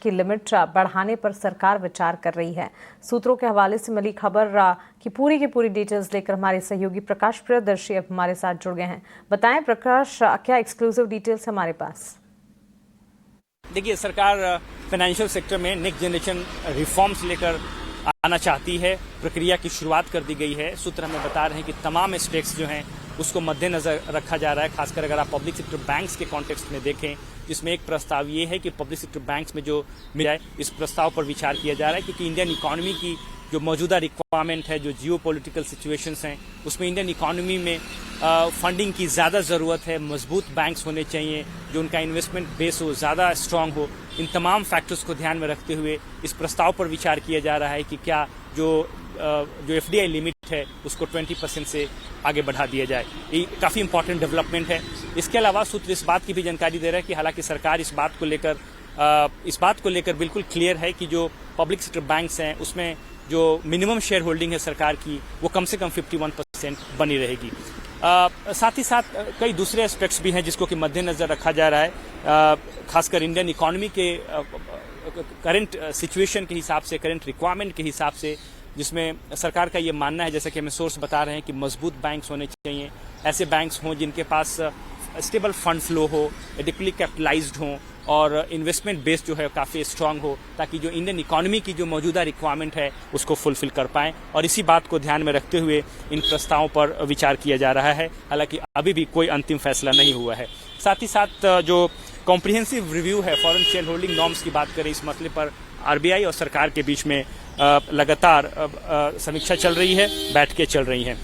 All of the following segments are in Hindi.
की लिमिट बढ़ाने पर सरकार विचार कर रही है। सूत्रों के हवाले से मिली खबर की पूरी डिटेल्स लेकर हमारे सहयोगी प्रकाश प्रियदर्शी अब हमारे साथ जुड़ गए हैं। बताएं प्रकाश, क्या एक्सक्लूसिव डिटेल्स हमारे पास? देखिए, सरकार फाइनेंशियल सेक्टर में नेक्स्ट जनरेशन रिफॉर्म्स लेकर आना चाहती है। प्रक्रिया की शुरुआत कर दी गई है। सूत्र हमें बता रहे हैं कि तमाम स्टेक्स जो हैं उसको मद्देनजर रखा जा रहा है। खासकर अगर आप पब्लिक सेक्टर बैंक्स के कॉन्टेक्स्ट में देखें, जिसमें एक प्रस्ताव ये है कि पब्लिक सेक्टर बैंक्स में जो मिल जाए, इस प्रस्ताव पर विचार किया जा रहा है, क्योंकि इंडियन इकोनॉमी की जो मौजूदा रिक्वायरमेंट है, जो जियो पॉलिटिकल सिचुएशंस हैं, उसमें इंडियन इकोनॉमी में फंडिंग की ज़्यादा ज़रूरत है। मजबूत बैंक्स होने चाहिए, जो उनका इन्वेस्टमेंट बेस हो, ज़्यादा स्ट्रांग हो। इन तमाम फैक्टर्स को ध्यान में रखते हुए इस प्रस्ताव पर विचार किया जा रहा है कि क्या जो FDI लिमिट है उसको 20% से आगे बढ़ा दिया जाए। ये काफ़ी इंपॉर्टेंट डेवलपमेंट है। इसके अलावा सूत्र इस बात की भी जानकारी दे रहा है कि हालांकि सरकार इस बात को लेकर बिल्कुल क्लियर है कि जो पब्लिक सेक्टर बैंक्स हैं उसमें जो मिनिमम शेयर होल्डिंग है सरकार की, वो कम से कम 51% बनी रहेगी। साथ ही साथ कई दूसरे एस्पेक्ट्स भी हैं जिसको कि मद्देनजर रखा जा रहा है। खासकर इंडियन इकोनॉमी के करंट सिचुएशन के हिसाब से, करंट रिक्वायरमेंट के हिसाब से, जिसमें सरकार का ये मानना है, जैसे कि हमें सोर्स बता रहे हैं, कि मजबूत बैंक्स होने चाहिए। ऐसे बैंक्स हों जिनके पास स्टेबल फंड फ्लो हो, एडिक्वली कैपिटलाइज्ड हों और इन्वेस्टमेंट बेस जो है काफ़ी स्ट्रांग हो, ताकि जो इंडियन इकोनॉमी की जो मौजूदा रिक्वायरमेंट है उसको फुलफिल कर पाएं। और इसी बात को ध्यान में रखते हुए इन प्रस्तावों पर विचार किया जा रहा है। हालांकि अभी भी कोई अंतिम फैसला नहीं हुआ है। साथ ही साथ जो कॉम्प्रिहेंसिव रिव्यू है फॉरेन शेयर होल्डिंग नॉर्म्स की बात करें, इस मसले पर RBI और सरकार के बीच में लगातार समीक्षा चल रही है, बैठकें चल रही हैं।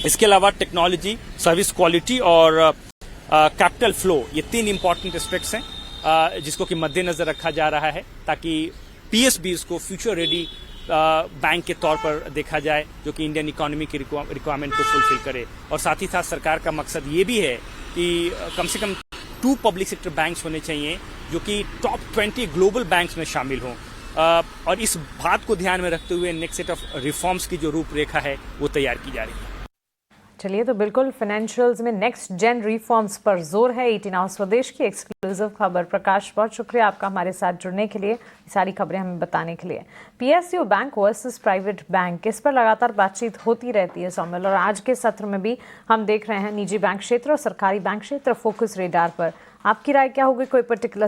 इसके अलावा टेक्नोलॉजी, सर्विस क्वालिटी और कैपिटल फ्लो, ये 3 इंपॉर्टेंट एस्पेक्ट्स हैं जिसको कि मद्देनजर रखा जा रहा है, ताकि PSBs को फ्यूचर रेडी बैंक के तौर पर देखा जाए, जो कि इंडियन इकोनॉमी की रिक्वायरमेंट को फुलफिल करे। और साथ ही साथ सरकार का मकसद ये भी है कि कम से कम 2 पब्लिक सेक्टर बैंक्स होने चाहिए जो कि टॉप 20 ग्लोबल बैंक्स में शामिल हों। और इस बात को ध्यान में रखते हुए नेक्स्ट सेट ऑफ रिफॉर्म्स की जो रूपरेखा है वो तैयार की जा रही है। चलिए, तो बिल्कुल फाइनेंशियल्स में नेक्स्ट जेन रिफॉर्म्स पर जोर है। 18 आवर्स स्वदेश की एक्सक्लूसिव खबर। प्रकाश, बहुत शुक्रिया आपका हमारे साथ जुड़ने के लिए, सारी खबरें हमें बताने के लिए। PSU bank versus private bank, इस पर लगातार बातचीत होती रहती है शामिल, और आज के सत्र में भी हम देख रहे हैं निजी बैंक क्षेत्र और सरकारी बैंक क्षेत्र फोकस रेडार पर। आपकी राय क्या होगी? कोई पर्टिकुलर